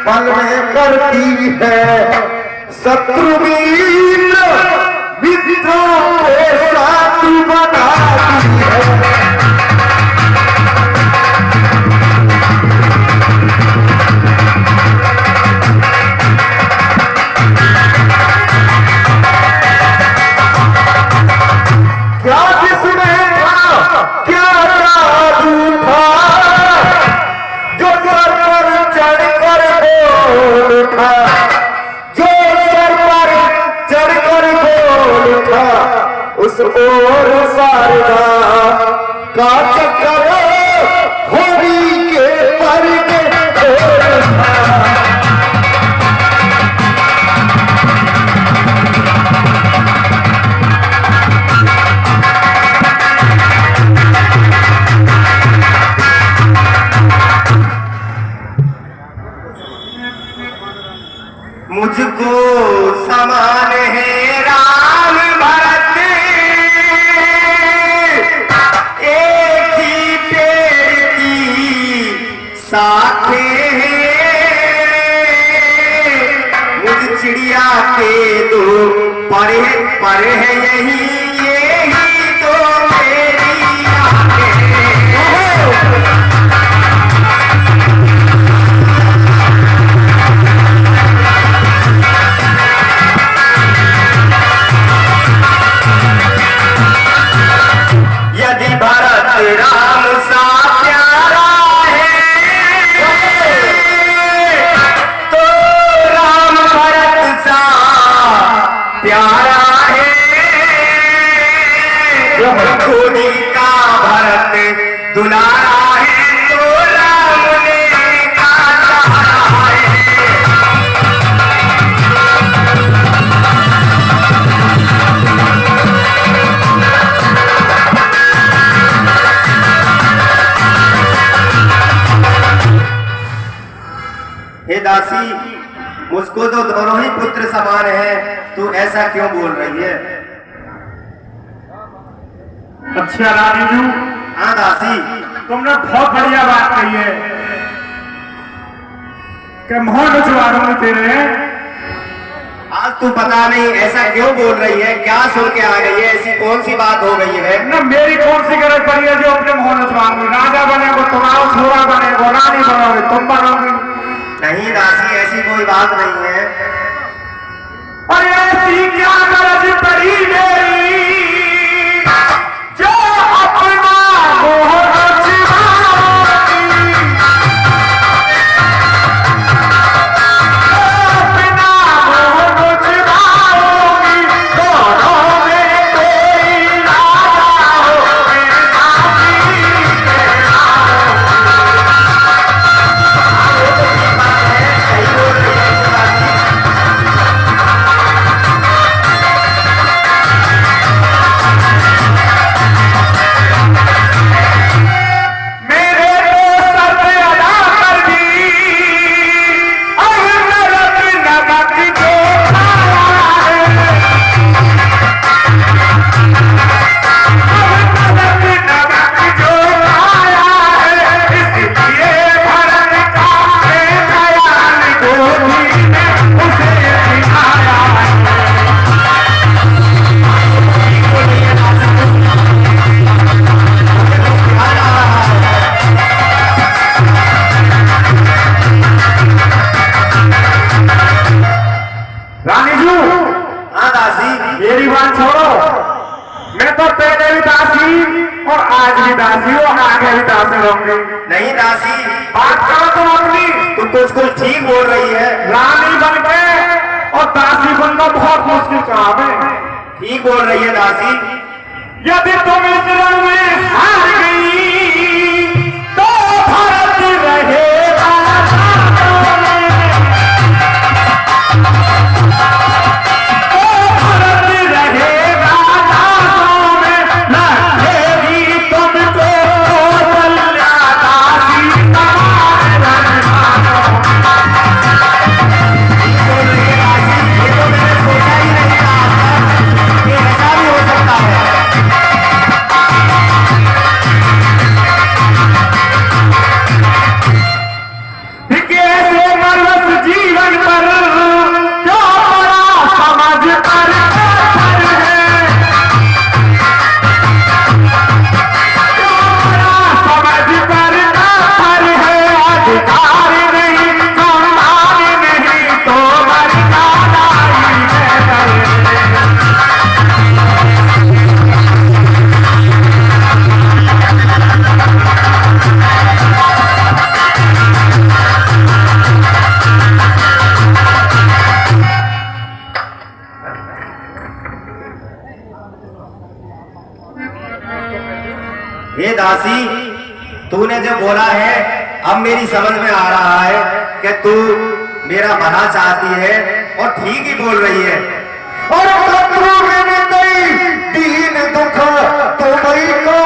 पल में करती है शत्रुवीर मित्रों के साथ बनाती है। उस ओर शारदा का चक्कर होली के पर मुझको समान है राम भरत साथे मुझ चिड़िया के दो पर है यही तो मेरी आंखें। यदि भरत राम सा प्यारा है धोनी का भरत दुलारा है तो राम ने कहा है। हे दासी, मुझको तो दोनों ही पुत्र समान है, तू ऐसा क्यों बोल रही है? अच्छा रानी जी। हाँ दासी, तुमने बहुत बढ़िया बात कही है कि मोहन जुआरूंगी तेरे। आज तू पता नहीं ऐसा क्यों बोल रही है, क्या सुन के आ गई है, ऐसी कौन सी बात हो गई है? न मेरी कौन सी गरज पड़ी है जो अपने मोहन जुआरूंगी? राजा बनेगो तुम्हारा छोरा बनेगो, रानी बनोगे तुम बनोगी। नहीं दासी, ऐसी कोई बात नहीं है। और ऐसी क्या गरज पड़ी मेरी जो अपना मोहन नहीं दासी, बात करो तुम अपनी। तुम तो उसको ठीक बोल रही है। रानी बन के और दासी बनना बहुत मुश्किल काम है। ठीक बोल रही है दासी। यदि तुम इस रंग में हार गई तो भरत रहेगा तूने जो बोला है अब मेरी समझ में आ रहा है कि तू मेरा भला चाहती है और ठीक ही बोल रही है। और मैंने दीन दुख तुम्हें को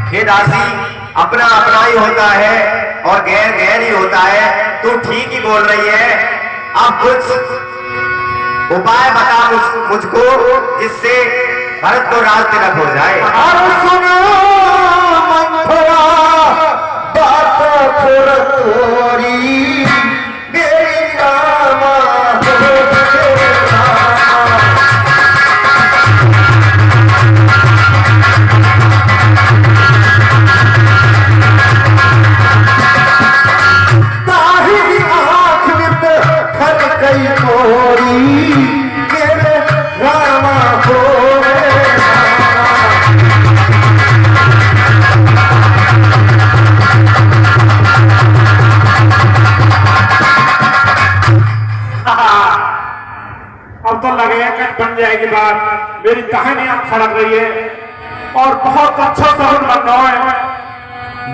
हे दासी, अपना अपना ही होता है और गैर गैर ही होता है। तू ठीक ही बोल रही है। अब कुछ उपाय बता मुझको जिससे भरत को राज तिलक हो जाए। और सुनो मंथरा बात थोड़ी मेरी रामा अब तो लगेगा कि बन जाएगी बात। मेरी कहानी अब सड़क रही है और बहुत अच्छा सहन बन रहा है।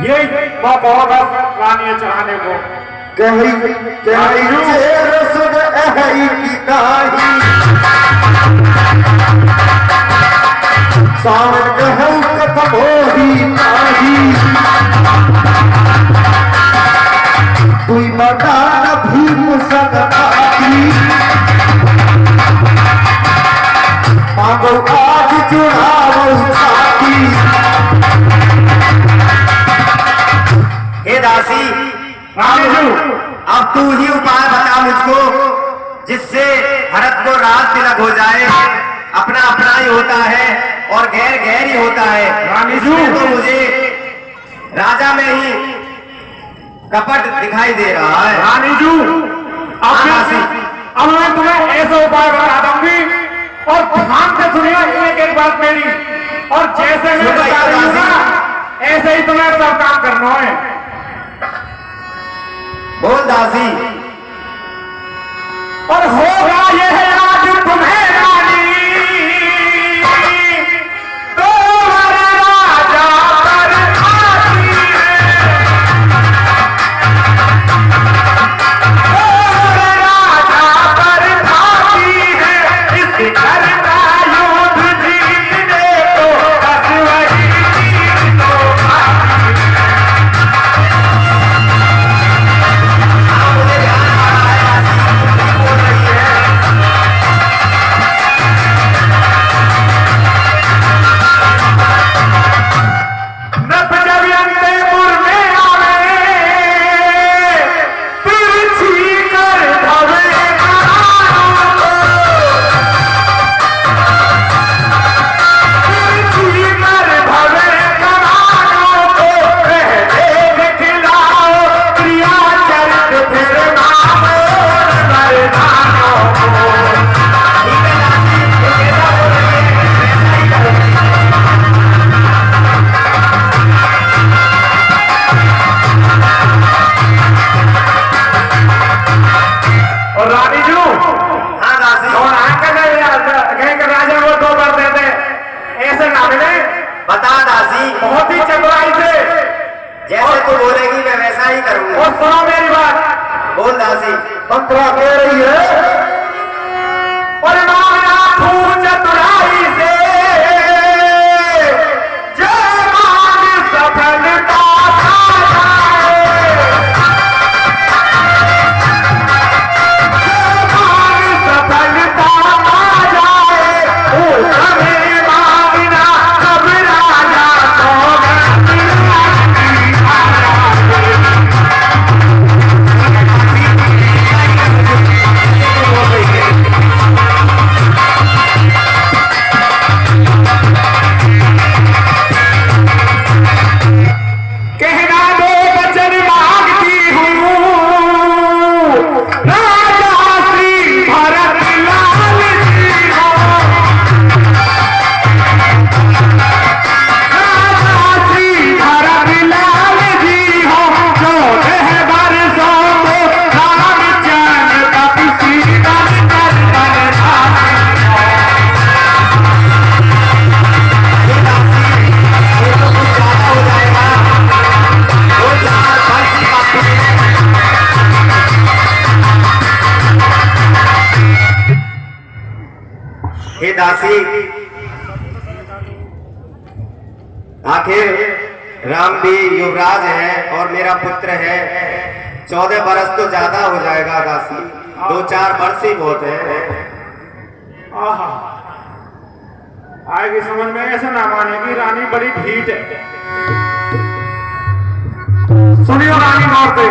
ये बहुत रानी चढ़ाने को सावन कहूं खत्म हो ही नाही तुई मदान भीम सदनाती मांगो आज चुनाव साथी। हे दासी, अब तू ही उपाय बता मुझको जिससे भरत को राज तिलक हो जाए। अपना अपना ही होता है और गैर गैर ही होता है। इसमें तो मुझे राजा में ही कपट दिखाई दे रहा है। रानी जू, अब मैं तुम्हें ऐसा उपाय बता दूंगी और ध्यान से सुनिए एक एक बात मेरी। और जैसे मैं बता रही हूँ ना ऐसे ही तुम्हें सब काम करना है। बोल दासी। और होगा यह आज तुम्हें रानी तो राजा पर आती है, राजा पर आती है। इस घर का युद्ध जीतने को बस वही जीत को आती है। मुझे ध्यान आ रहा है दासी, तू बोल रही है। नभ जब अंतेपुर में आवे तिरछी कर धवे तिरछी कर धवे करानों को पहले दिखलाओ प्रिया चरित फिर नाम मर्दानों को। ठीक है दासी, तू जैसा बोल रही है वैसा ही करूंगी। और रानी जू हाँ दासी, और कहेंगे राजा को दो बार देते ऐसे ना मिले। बता दासी, बहुत ही चतुराई से जैसे तू बोलेगी मैं वैसा ही करूंगा। और सुनो मेरी बात। बोल दासी। मंत्रा कह रही है और माया खूब चतुराई से जय मान सफलता खा जाए, जय मान सफलता खा जाए। ओ कभी मांगना कब राजा सौगंध आ जाए। बोल रही है। दासी, आखिर राम भी युवराज है और मेरा पुत्र है। 14 बरस तो ज्यादा हो जाएगा दासी, 2-4 वर्ष ही बहुत है। आहा, आएगी समझ में, ऐसा ना माने कि रानी बड़ी ढीठ है। सुनियो रानी गौर से,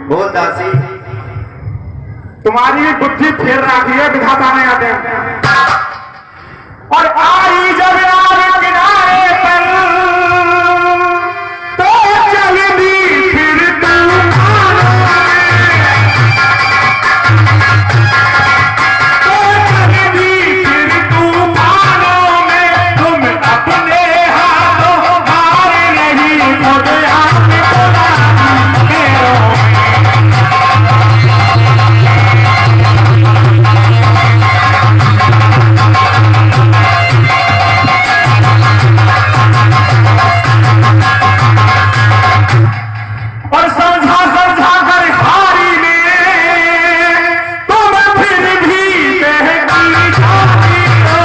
बोल दासी। तुम्हारी बुद्धि फेर रखी है, विधाता में आते हैं। और आई जब यार किनारे पर, तो चल दी फिर तूफानों में, तो चल दी फिर तूफानों में। तुम अपने हाथों हार नहीं, खुद हाथ पैरों में। और समझा समझा कर हारी ने, तुम फिर भी बहकी जाती हो,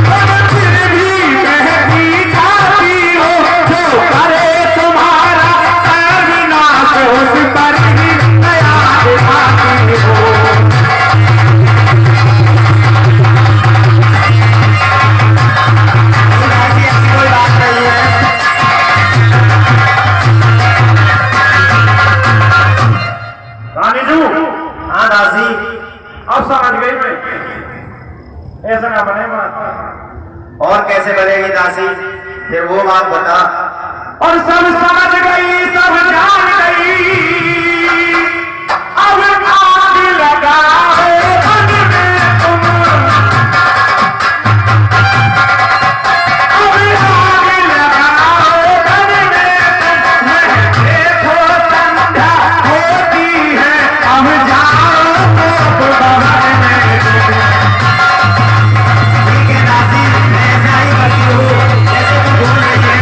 तुम फिर भी बहकी जाती हो। जो करे तुम्हारा सर्वनाश, उस पर ही दया दिखाती हो। दासी, ऐसी कोई बात नहीं है। रानी जू, हाँ दासी, अब समझ गई मैं, ऐसा ना बने बात। और कैसे बनेगी दासी, फिर वो बात बता। और सब समझ गई, सब जान गई, अब आग लगाओ मन में तुम, अब आग लगाओ मन में तुम। मैं देखो संध्या होती है, अब जाओ तो बाहर में तुम। ठीक है दासी, मैं ऐसा ही करती हूँ जैसे तू बोल रही है।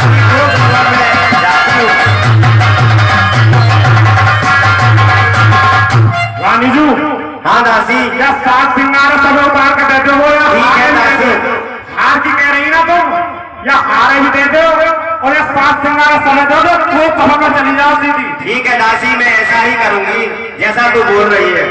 अभी 2 खबर में जाती हूँ। रानी जू, हाँ दासी, या 7 सिंगार सब उतार के देते हो, या ठीक है दासी। हार की कह रही ना तुम, या हारे भी देते हो, और या 7 सिंगार समय दो तो खबर चली जाओ सीधी। ठीक है दासी, मैं ऐसा ही करूंगी जैसा तू बोल रही है।